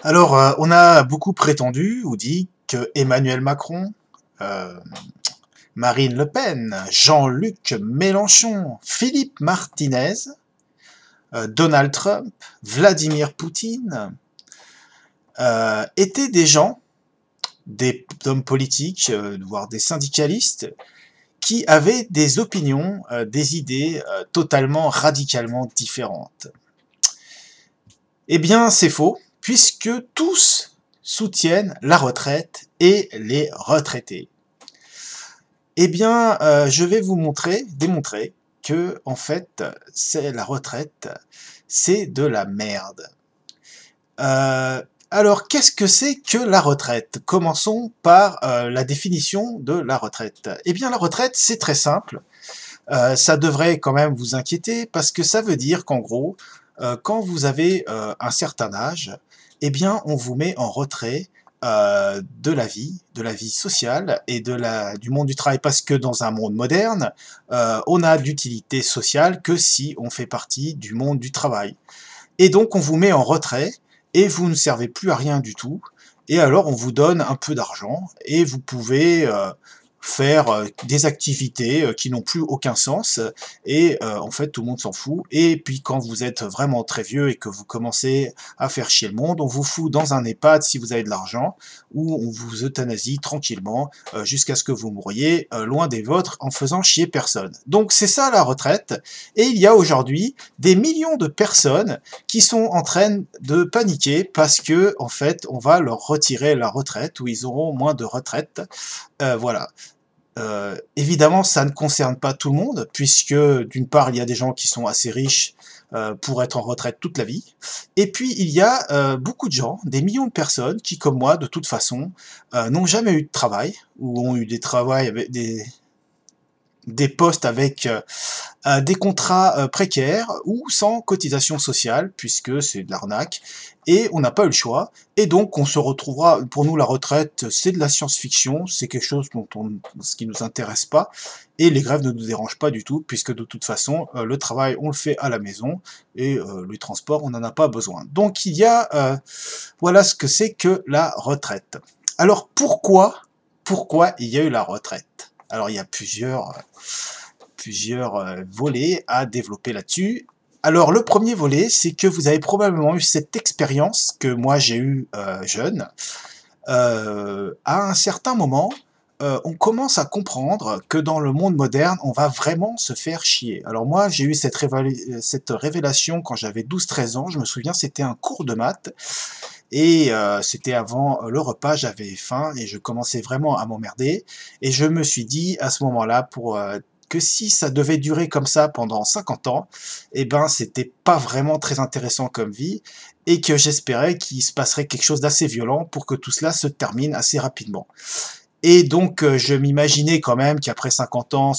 Alors, on a beaucoup prétendu ou dit que Emmanuel Macron, euh, Marine Le Pen, Jean-Luc Mélenchon, Philippe Martinez, Donald Trump, Vladimir Poutine étaient des gens, des hommes politiques, voire des syndicalistes, qui avaient des opinions, des idées totalement, radicalement différentes. Eh bien, c'est faux, puisque tous soutiennent la retraite et les retraités. Eh bien, je vais vous démontrer que, en fait, c'est la retraite, c'est de la merde. Alors, qu'est-ce que c'est que la retraite? Commençons par la définition de la retraite. Eh bien, la retraite, c'est très simple. Ça devrait quand même vous inquiéter parce que ça veut dire qu'en gros, quand vous avez un certain âge, eh bien, on vous met en retrait de la vie sociale et du monde du travail, parce que dans un monde moderne, on a d'utilité sociale que si on fait partie du monde du travail. Et donc, on vous met en retrait et vous ne servez plus à rien du tout. Et alors, on vous donne un peu d'argent et vous pouvez faire des activités qui n'ont plus aucun sens et en fait tout le monde s'en fout. Et puis quand vous êtes vraiment très vieux et que vous commencez à faire chier le monde, on vous fout dans un EHPAD si vous avez de l'argent, ou on vous euthanasie tranquillement jusqu'à ce que vous mouriez loin des vôtres en faisant chier personne. Donc c'est ça la retraite, et il y a aujourd'hui des millions de personnes qui sont en train de paniquer parce que en fait on va leur retirer la retraite, ou ils auront moins de retraite. Voilà. Évidemment, ça ne concerne pas tout le monde, puisque d'une part, il y a des gens qui sont assez riches pour être en retraite toute la vie, et puis il y a beaucoup de gens, des millions de personnes, qui, comme moi, de toute façon, n'ont jamais eu de travail, ou ont eu des travails avec des postes avec des contrats précaires ou sans cotisation sociale, puisque c'est de l'arnaque, et on n'a pas eu le choix, et donc on se retrouvera, pour nous la retraite c'est de la science-fiction, c'est quelque chose ce qui nous intéresse pas, et les grèves ne nous dérangent pas du tout, puisque de toute façon le travail on le fait à la maison, et le transport on n'en a pas besoin. Donc il y a, voilà ce que c'est que la retraite. Alors pourquoi il y a eu la retraite? Alors il y a plusieurs volets à développer là-dessus. Alors le premier volet, c'est que vous avez probablement eu cette expérience que moi j'ai eue jeune. À un certain moment, on commence à comprendre que dans le monde moderne, on va vraiment se faire chier. Alors moi, j'ai eu cette révélation quand j'avais 12-13 ans. Je me souviens, c'était un cours de maths. Et c'était avant le repas, j'avais faim et je commençais vraiment à m'emmerder. Et je me suis dit à ce moment-là que si ça devait durer comme ça pendant 50 ans, eh ben c'était pas vraiment très intéressant comme vie, et que j'espérais qu'il se passerait quelque chose d'assez violent pour que tout cela se termine assez rapidement. Et donc je m'imaginais quand même qu'après 50 ans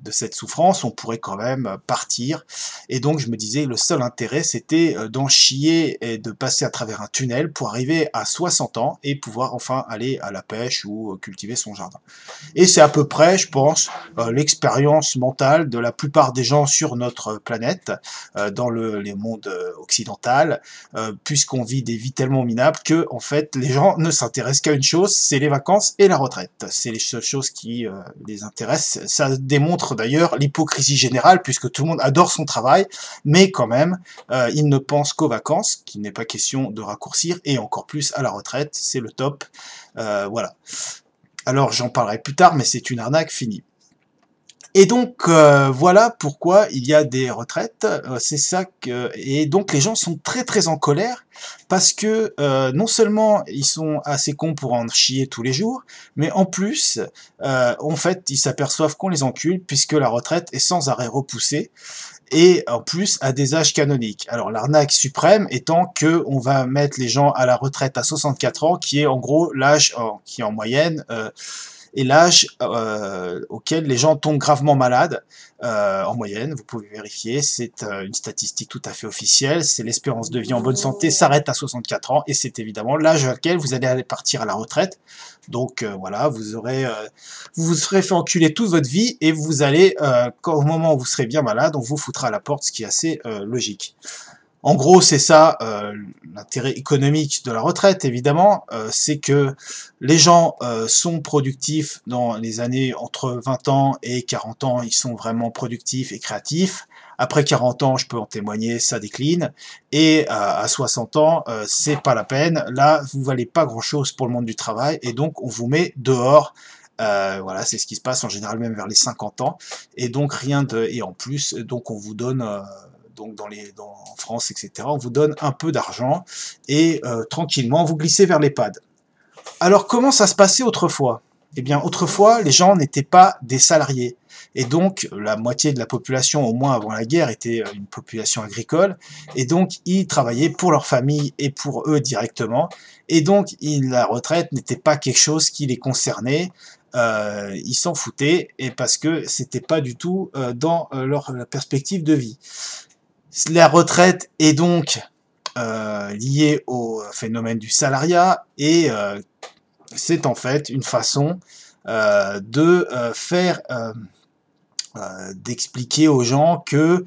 de cette souffrance, on pourrait quand même partir. Et donc je me disais, le seul intérêt, c'était d'en chier et de passer à travers un tunnel pour arriver à 60 ans et pouvoir enfin aller à la pêche ou cultiver son jardin. Et c'est à peu près, je pense, l'expérience mentale de la plupart des gens sur notre planète, dans les mondes occidental, puisqu'on vit des vies tellement minables que, en fait, les gens ne s'intéressent qu'à une chose, c'est les vacances et la retraite. C'est les seules choses qui les intéressent. Ça démontre d'ailleurs l'hypocrisie générale, puisque tout le monde adore son travail, mais quand même, il ne pense qu'aux vacances, qu'il n'est pas question de raccourcir, et encore plus à la retraite, c'est le top. Voilà. Alors j'en parlerai plus tard, mais c'est une arnaque finie. Et donc voilà pourquoi il y a des retraites. C'est ça que, et donc les gens sont très très en colère parce que non seulement ils sont assez cons pour en chier tous les jours, mais en plus en fait ils s'aperçoivent qu'on les encule, puisque la retraite est sans arrêt repoussée, et en plus à des âges canoniques. Alors l'arnaque suprême étant que on va mettre les gens à la retraite à 64 ans, qui est en gros l'âge qui en moyenne est l'âge auquel les gens tombent gravement malades, en moyenne, vous pouvez vérifier, c'est une statistique tout à fait officielle, c'est l'espérance de vie en bonne santé s'arrête à 64 ans, et c'est évidemment l'âge à laquelle vous allez aller partir à la retraite. Donc voilà, vous vous serez fait enculer toute votre vie, et vous allez, au moment où vous serez bien malade, on vous foutra à la porte, ce qui est assez logique. En gros, c'est ça, l'intérêt économique de la retraite, évidemment, c'est que les gens sont productifs dans les années entre 20 ans et 40 ans, ils sont vraiment productifs et créatifs. Après 40 ans, je peux en témoigner, ça décline. Et à 60 ans, c'est pas la peine. Là, vous valez pas grand-chose pour le monde du travail, et donc on vous met dehors. Voilà, c'est ce qui se passe en général même vers les 50 ans. Et donc rien de, et en plus, donc on vous donne donc en France, etc., on vous donne un peu d'argent et tranquillement vous glissez vers l'EHPAD. Alors comment ça se passait autrefois? Eh bien autrefois, les gens n'étaient pas des salariés. Et donc la moitié de la population, au moins avant la guerre, était une population agricole. Et donc ils travaillaient pour leur famille et pour eux directement. Et donc la retraite n'était pas quelque chose qui les concernait. Ils s'en foutaient, et parce que c'était pas du tout dans leur perspective de vie. La retraite est donc liée au phénomène du salariat, et c'est en fait une façon de faire d'expliquer aux gens que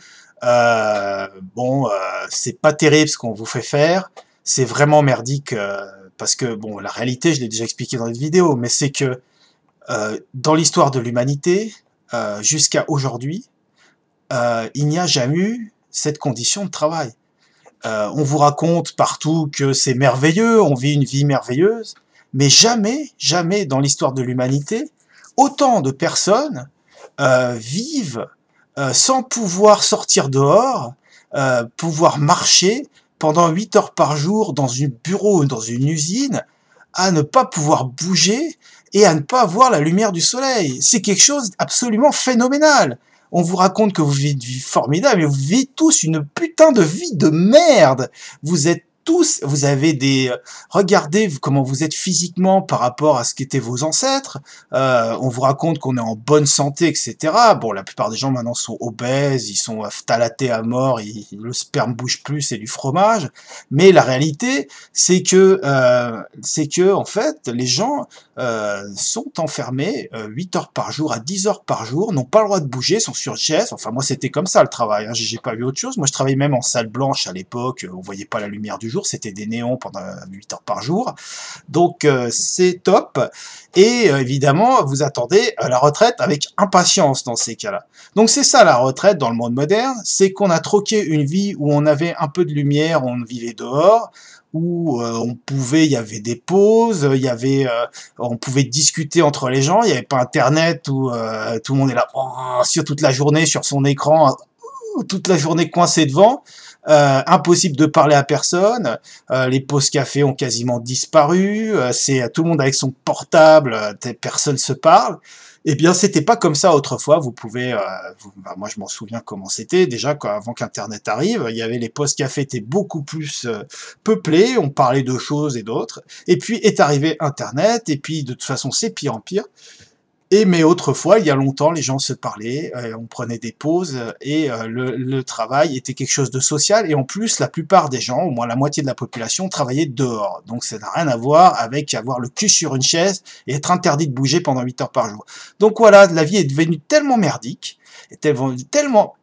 bon, c'est pas terrible ce qu'on vous fait faire, c'est vraiment merdique, parce que bon, la réalité, je l'ai déjà expliqué dans une vidéo, mais c'est que dans l'histoire de l'humanité, jusqu'à aujourd'hui, il n'y a jamais eu cette condition de travail. On vous raconte partout que c'est merveilleux, on vit une vie merveilleuse, mais jamais, jamais dans l'histoire de l'humanité, autant de personnes vivent sans pouvoir sortir dehors, pouvoir marcher pendant 8 heures par jour dans un bureau ou dans une usine, à ne pas pouvoir bouger et à ne pas voir la lumière du soleil. C'est quelque chose d'absolument phénoménal. On vous raconte que vous vivez une vie formidable, mais vous vivez tous une putain de vie de merde. Vous êtes tous, vous avez des... Regardez comment vous êtes physiquement par rapport à ce qu'étaient vos ancêtres. On vous raconte qu'on est en bonne santé, etc. Bon, la plupart des gens maintenant sont obèses, ils sont phtalatés à mort, le sperme bouge plus, c'est du fromage. Mais la réalité, c'est que en fait, les gens sont enfermés 8 heures par jour à 10 heures par jour, n'ont pas le droit de bouger, sont sur chaise. Enfin, moi, c'était comme ça le travail, hein. J'ai pas vu autre chose. Moi, je travaillais même en salle blanche à l'époque, on voyait pas la lumière du jour, c'était des néons pendant 8 heures par jour. Donc, c'est top. Et évidemment, vous attendez la retraite avec impatience dans ces cas-là. Donc, c'est ça la retraite dans le monde moderne, c'est qu'on a troqué une vie où on avait un peu de lumière, on vivait dehors, où on pouvait, il y avait des pauses, il y avait, on pouvait discuter entre les gens, il n'y avait pas Internet où tout le monde est là sur toute la journée sur son écran, toute la journée coincé devant. Impossible de parler à personne, les pauses café ont quasiment disparu, c'est tout le monde avec son portable, personne se parle. Eh bien, c'était pas comme ça autrefois. Vous pouvez, bah, moi je m'en souviens comment c'était. Déjà, avant qu'Internet arrive, il y avait les postes cafés étaient beaucoup plus peuplés. On parlait de choses et d'autres. Et puis est arrivé Internet. Et puis de toute façon, c'est pire en pire. Et mais autrefois, il y a longtemps, les gens se parlaient, on prenait des pauses, et le travail était quelque chose de social. Et en plus, la plupart des gens, au moins la moitié de la population, travaillaient dehors. Donc ça n'a rien à voir avec avoir le cul sur une chaise et être interdit de bouger pendant 8 heures par jour. Donc voilà, la vie est devenue tellement merdique, et tellement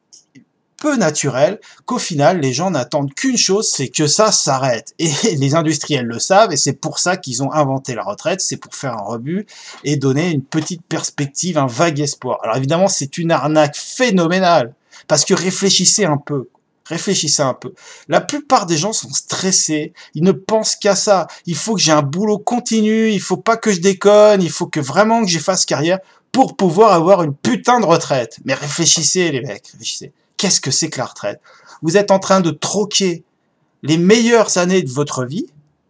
peu naturel, qu'au final, les gens n'attendent qu'une chose, c'est que ça s'arrête. Et les industriels le savent, et c'est pour ça qu'ils ont inventé la retraite, c'est pour faire un rebut et donner une petite perspective, un vague espoir. Alors évidemment, c'est une arnaque phénoménale, parce que réfléchissez un peu. Réfléchissez un peu. La plupart des gens sont stressés, ils ne pensent qu'à ça. Il faut que j'ai un boulot continu, il faut pas que je déconne, il faut que vraiment que j'y fasse carrière pour pouvoir avoir une putain de retraite. Mais réfléchissez les mecs, réfléchissez. Qu'est-ce que c'est que la retraite? Vous êtes en train de troquer les meilleures années de votre vie.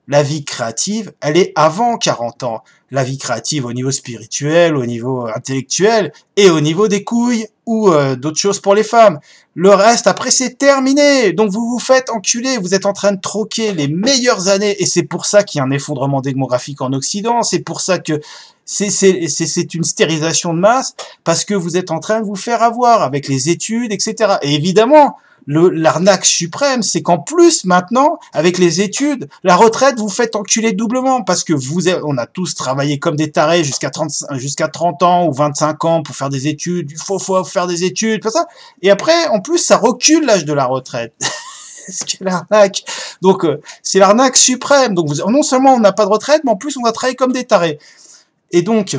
La vie créative, elle est avant 40 ans. La vie créative au niveau spirituel, au niveau intellectuel et au niveau des couilles ou d'autres choses pour les femmes. Le reste, après, c'est terminé. Donc vous vous faites enculer. Vous êtes en train de troquer les meilleures années. Et c'est pour ça qu'il y a un effondrement démographique en Occident. C'est pour ça que c'est une stérilisation de masse, parce que vous êtes en train de vous faire avoir avec les études, etc. Et évidemment, l'arnaque suprême, c'est qu'en plus, maintenant, avec les études, la retraite, vous faites enculer doublement, parce que on a tous travaillé comme des tarés jusqu'à 30 ans ou 25 ans pour faire des études, il faut faire des études, tout ça. Et après, en plus, ça recule l'âge de la retraite. ce qu'est l'arnaque. Donc, c'est l'arnaque suprême. Donc, non seulement on n'a pas de retraite, mais en plus, on va travailler comme des tarés. Et donc,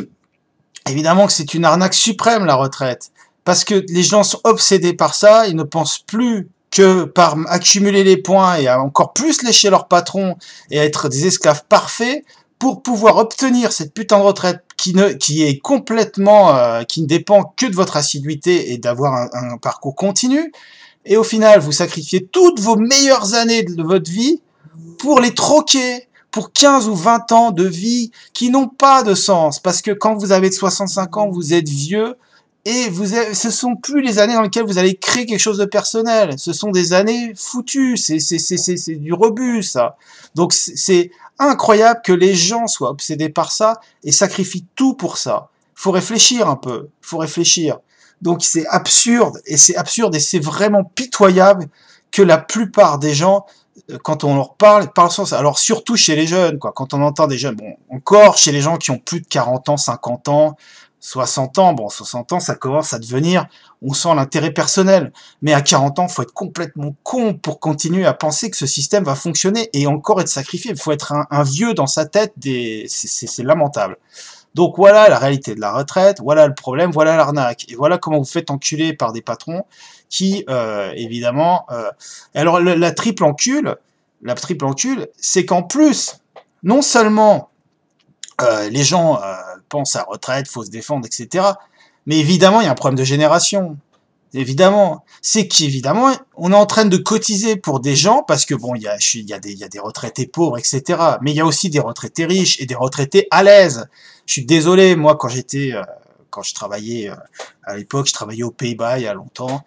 évidemment que c'est une arnaque suprême, la retraite. Parce que les gens sont obsédés par ça, ils ne pensent plus que par accumuler les points et à encore plus lécher leur patron et à être des esclaves parfaits pour pouvoir obtenir cette putain de retraite qui est complètement, qui ne dépend que de votre assiduité et d'avoir un parcours continu. Et au final, vous sacrifiez toutes vos meilleures années de votre vie pour les troquer pour 15 ou 20 ans de vie qui n'ont pas de sens. Parce que quand vous avez 65 ans, vous êtes vieux et ce sont plus les années dans lesquelles vous allez créer quelque chose de personnel. Ce sont des années foutues. C'est du rebut, ça. Donc, c'est incroyable que les gens soient obsédés par ça et sacrifient tout pour ça. Faut réfléchir un peu. Faut réfléchir. Donc, c'est absurde et c'est vraiment pitoyable que la plupart des gens, quand on leur parle sans ça. Alors, surtout chez les jeunes, quoi. Quand on entend des jeunes, bon, encore chez les gens qui ont plus de 40 ans, 50 ans, 60 ans, bon, 60 ans, ça commence à devenir, on sent l'intérêt personnel. Mais à 40 ans, faut être complètement con pour continuer à penser que ce système va fonctionner et encore être sacrifié. Il faut être un vieux dans sa tête, c'est lamentable. Donc voilà la réalité de la retraite, voilà le problème, voilà l'arnaque. Et voilà comment vous faites enculer par des patrons qui, évidemment... Alors la triple encule, c'est qu'en plus, non seulement les gens pensent à retraite, faut se défendre, etc. Mais évidemment, il y a un problème de génération. Évidemment, c'est qu'évidemment, on est en train de cotiser pour des gens parce que bon, il y a des retraités pauvres, etc. Mais il y a aussi des retraités riches et des retraités à l'aise. Je suis désolé, moi, quand je travaillais à l'époque, je travaillais aux Pays-Bas il y a longtemps.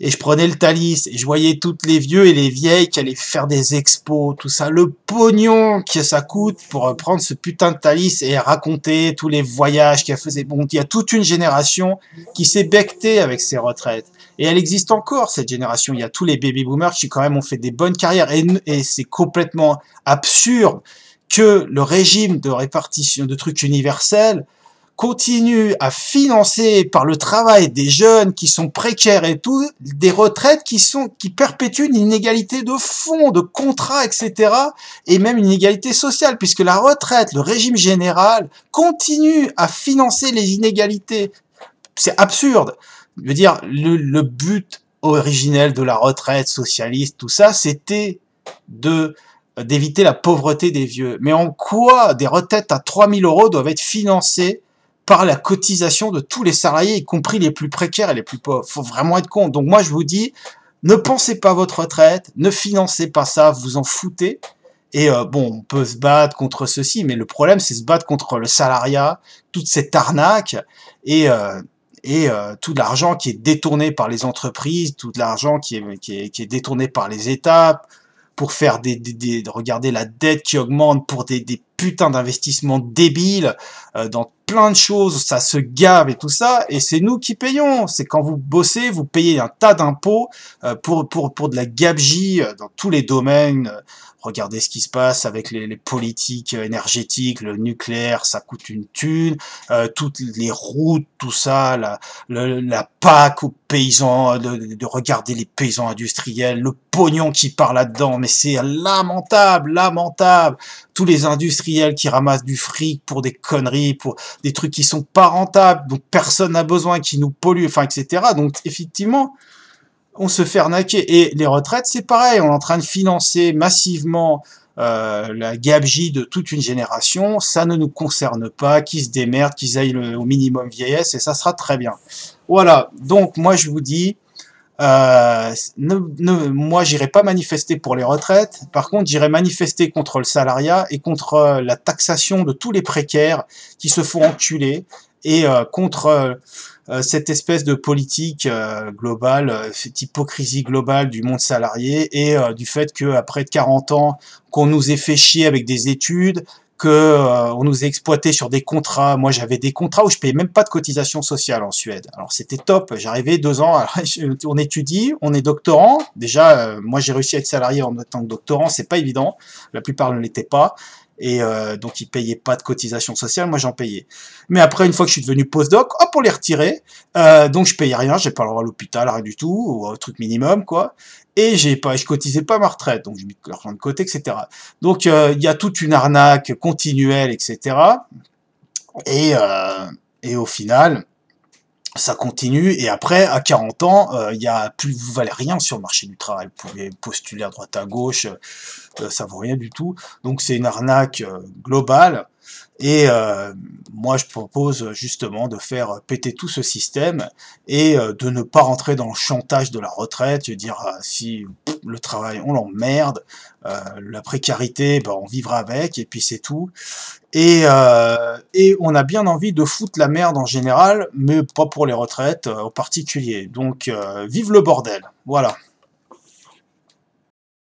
Et je prenais le Thalys, et je voyais toutes les vieux et les vieilles qui allaient faire des expos, tout ça, le pognon que ça coûte pour prendre ce putain de Thalys et raconter tous les voyages qu'elle faisait. Bon, il y a toute une génération qui s'est bectée avec ses retraites. Et elle existe encore, cette génération. Il y a tous les baby-boomers qui quand même ont fait des bonnes carrières. Et c'est complètement absurde que le régime de répartition de trucs universels continue à financer par le travail des jeunes qui sont précaires et tout, des retraites qui perpétuent une inégalité de fond, de contrat, etc. et même une inégalité sociale, puisque la retraite, le régime général, continue à financer les inégalités. C'est absurde. Je veux dire, le but originel de la retraite socialiste, tout ça, c'était d'éviter la pauvreté des vieux. Mais en quoi des retraites à 3000 € doivent être financées par la cotisation de tous les salariés, y compris les plus précaires et les plus pauvres? Faut vraiment être con. Donc moi, je vous dis, ne pensez pas à votre retraite, ne financez pas ça, vous en foutez. Et bon, on peut se battre contre ceci, mais le problème, c'est se battre contre le salariat, toute cette arnaque, et tout l'argent qui est détourné par les entreprises, tout l'argent qui est détourné par les États, pour faire regarder la dette qui augmente pour des putains d'investissements débiles dans plein de choses, ça se gave et tout ça, et c'est nous qui payons. C'est quand vous bossez, vous payez un tas d'impôts pour de la gabegie dans tous les domaines. Regardez ce qui se passe avec les politiques énergétiques, le nucléaire, ça coûte une thune, toutes les routes, tout ça, la PAC aux paysans, de regarder les paysans industriels, le pognon qui part là-dedans, mais c'est lamentable, lamentable. Tous les industriels qui ramassent du fric pour des conneries, pour des trucs qui sont pas rentables, dont personne n'a besoin, qui nous polluent, enfin, etc. Donc, effectivement, on se fait arnaquer. Et les retraites, c'est pareil, on est en train de financer massivement la gabegie de toute une génération, ça ne nous concerne pas, qu'ils se démerdent, qu'ils aillent au minimum vieillesse, et ça sera très bien. Voilà, donc moi je vous dis, moi j'irai pas manifester pour les retraites, par contre j'irai manifester contre le salariat et contre la taxation de tous les précaires qui se font enculer, et contre cette espèce de politique globale, cette hypocrisie globale du monde salarié, et du fait qu'après 40 ans, qu'on nous ait fait chier avec des études, on nous ait exploité sur des contrats. Moi, j'avais des contrats où je payais même pas de cotisation sociale en Suède. Alors, c'était top. J'arrivais 2 ans, alors, on étudie, on est doctorant. Déjà, moi, j'ai réussi à être salarié en tant que doctorant, c'est pas évident. La plupart ne l'étaient pas. Et donc ils payaient pas de cotisation sociale, moi j'en payais. Mais après, une fois que je suis devenu postdoc, hop, on les retirait. Donc je payais rien, j'ai pas le droit à l'hôpital, rien du tout, ou un truc minimum, quoi. Et je cotisais pas ma retraite, donc j'ai mis de l'argent de côté, etc. Donc il y a toute une arnaque continuelle, etc. Et, euh, et au final, ça continue, et après, à 40 ans, vous valez rien sur le marché du travail. Vous pouvez postuler à droite à gauche, ça vaut rien du tout. Donc c'est une arnaque globale. Et moi, je propose justement de faire péter tout ce système et de ne pas rentrer dans le chantage de la retraite, dire si le travail, on l'emmerde, la précarité, ben, on vivra avec, et puis c'est tout. Et on a bien envie de foutre la merde en général, mais pas pour les retraites en particulier. Donc, vive le bordel. Voilà.